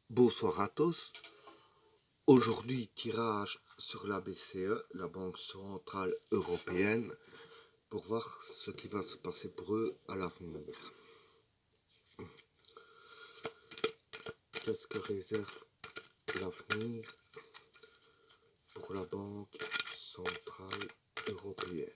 Bonsoir à tous. Aujourd'hui, tirage sur la BCE, la Banque Centrale Européenne, pour voir ce qui va se passer pour eux à l'avenir. Qu'est-ce que réserve l'avenir pour la Banque Centrale Européenne?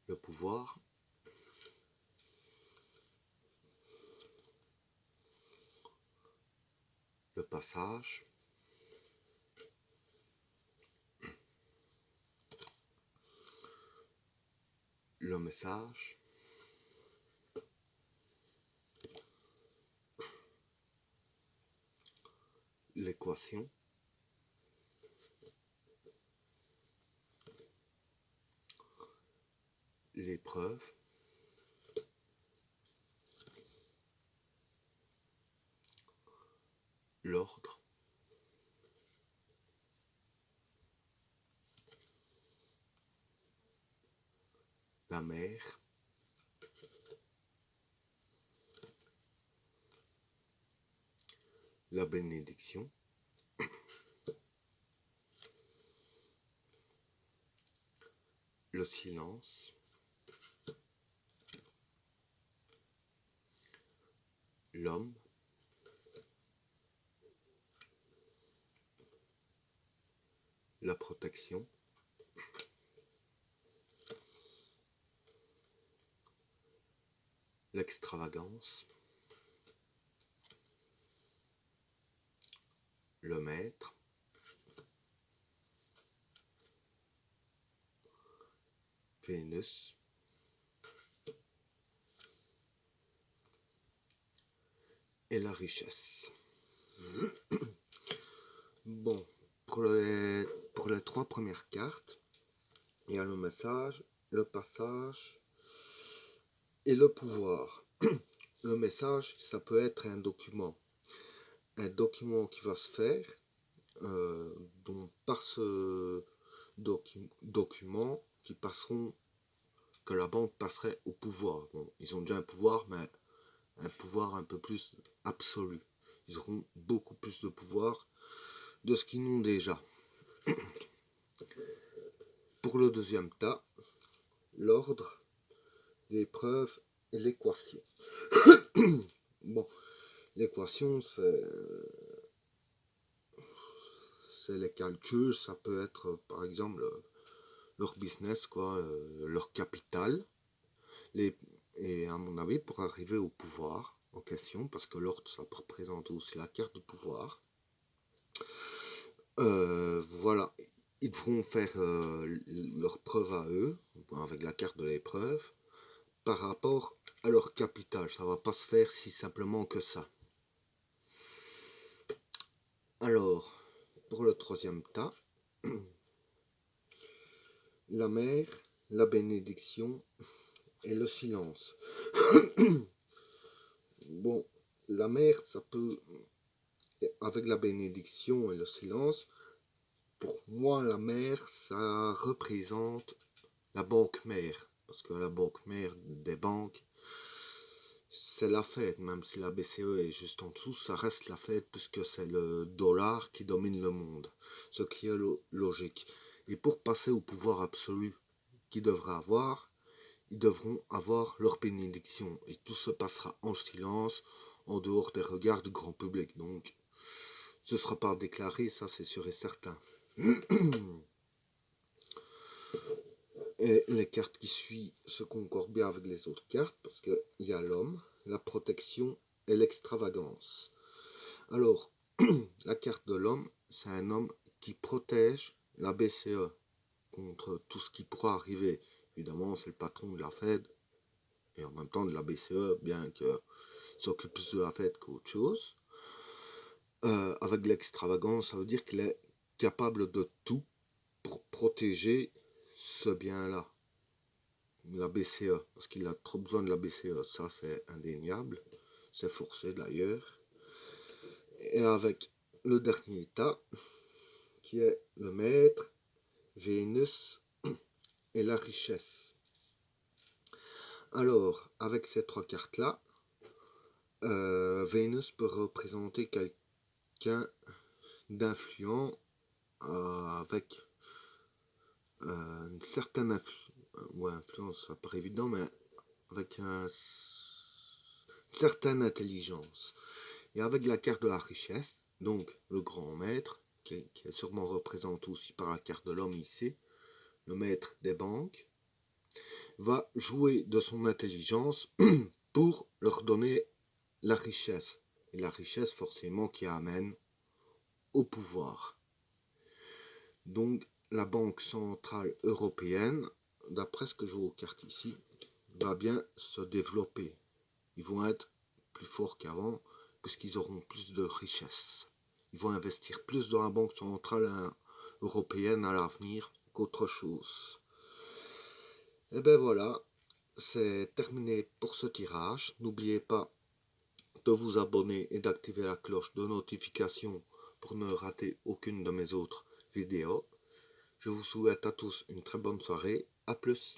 Le pouvoir, le passage, le message, l'équation, l'épreuve, l'ordre, la mer, la bénédiction, le silence, l'homme, la protection, l'extravagance, le maître, Vénus, et la richesse. Bon, pour les trois premières cartes, il y a le message, le passage et le pouvoir. Le message, ça peut être un document qui va se faire, donc par ce document que la banque passerait au pouvoir. Bon, ils ont déjà un pouvoir, mais un pouvoir un peu plus absolu. Ils auront beaucoup plus de pouvoir de ce qu'ils n'ont déjà. Pour le deuxième tas, l'ordre, l'épreuve et l'équation. Bon, l'équation, c'est les calculs, ça peut être par exemple leur business, leur capital. Et à mon avis, pour arriver au pouvoir en question, parce que l'ordre, ça représente aussi la carte de pouvoir, voilà, ils devront faire leur preuve à eux, avec la carte de l'épreuve, par rapport à leur capital. Ça va pas se faire si simplement que ça. Alors, pour le troisième tas, la mer, la bénédiction et le silence. Bon, la mer, ça peut, avec la bénédiction et le silence, pour moi, la mer, ça représente la banque mère. Parce que la banque mère des banques, c'est la Fed. Même si la BCE est juste en dessous, ça reste la Fed puisque c'est le dollar qui domine le monde. Ce qui est logique. Et pour passer au pouvoir absolu qu'ils devraient avoir, ils devront avoir leur bénédiction. Et tout se passera en silence, en dehors des regards du grand public. Donc, ce ne sera pas déclaré, ça c'est sûr et certain. Et les cartes qui suivent se concordent bien avec les autres cartes parce qu'il y a l'homme, la protection et l'extravagance. Alors, la carte de l'homme, c'est un homme qui protège la BCE contre tout ce qui pourra arriver. Évidemment, c'est le patron de la Fed et en même temps de la BCE, bien qu'il s'occupe plus de la Fed qu'autre chose. Avec l'extravagance, ça veut dire qu'il est capable de tout pour protéger ce bien-là. la BCE, parce qu'il a trop besoin de la BCE, ça c'est indéniable, c'est forcé d'ailleurs. Et avec le dernier état, qui est le maître, Vénus et la richesse. Alors, avec ces trois cartes-là, Vénus peut représenter quelqu'un d'influent avec une certaine influence, ça paraît évident, mais avec une certaine intelligence. Et avec la carte de la richesse, donc le grand maître, qui est sûrement représenté aussi par la carte de l'homme ici, le maître des banques, va jouer de son intelligence pour leur donner la richesse. Et la richesse forcément qui amène au pouvoir. Donc la Banque Centrale Européenne, d'après ce que je vois aux cartes ici, va bien se développer. Ils vont être plus forts qu'avant puisqu'ils auront plus de richesse. Ils vont investir plus dans la Banque Centrale Européenne à l'avenir qu'autre chose. Et ben voilà, c'est terminé pour ce tirage. N'oubliez pas de vous abonner et d'activer la cloche de notification pour ne rater aucune de mes autres vidéos. Je vous souhaite à tous une très bonne soirée. À plus.